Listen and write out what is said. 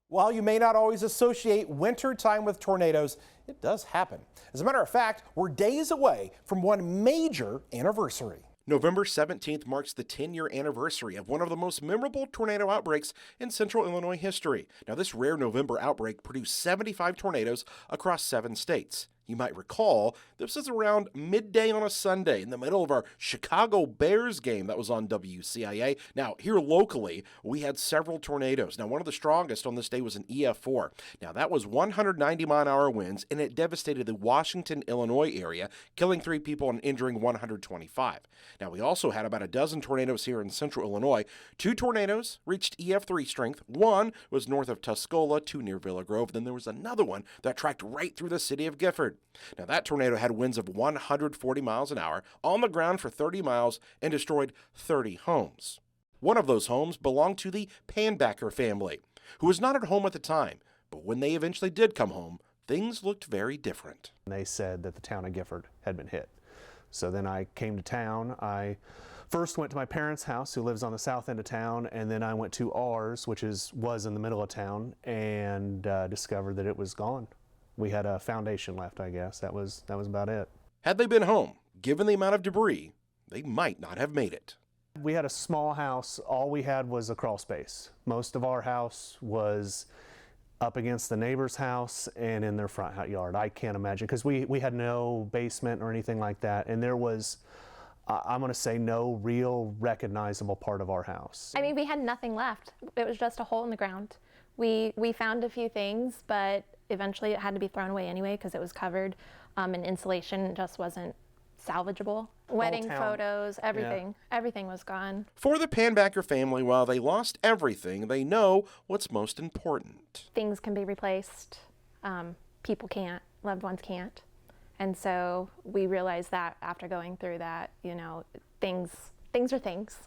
While you may not always associate winter time with tornadoes, it does happen. As a matter of fact, we're days away from one major anniversary. November 17th marks the 10-year anniversary of one of the most memorable tornado outbreaks in central Illinois history. Now, this rare November outbreak produced 75 tornadoes across 7 states. You might recall this was around midday on a Sunday in the middle of our Chicago Bears game that was on WCIA. Now, here locally, we had several tornadoes. Now, one of the strongest on this day was an EF4. Now, that was 190-mile-an-hour winds, and it devastated the Washington, Illinois area, killing 3 people and injuring 125. Now, we also had about a dozen tornadoes here in central Illinois. 2 tornadoes reached EF3 strength. One was north of Tuscola, 2 near Villa Grove. Then there was another one that tracked right through the city of Gifford. Now, that tornado had winds of 140 miles an hour on the ground for 30 miles and destroyed 30 homes. One of those homes belonged to the Panbacker family, who was not at home at the time, but when they eventually did come home, things looked very different. They said that the town of Gifford had been hit. So then I came to town. I first went to my parents' house, who lives on the south end of town, and then I went to ours, which was in the middle of town, and discovered that it was gone. We had a foundation left, I guess. That was about it. Had they been home, given the amount of debris, they might not have made it. We had a small house. All we had was a crawl space. Most of our house was up against the neighbor's house and in their front yard. I can't imagine, because we had no basement or anything like that, and there was, I'm going to say, no real recognizable part of our house. I mean, we had nothing left. It was just a hole in the ground. We found a few things, but eventually it had to be thrown away anyway because it was covered and insulation just wasn't salvageable. Wedding photos, everything. Yeah. Everything was gone. For the Panbacker family, while they lost everything, they know what's most important. Things can be replaced. People can't. Loved ones can't. And so we realized that after going through that, you know, things are things.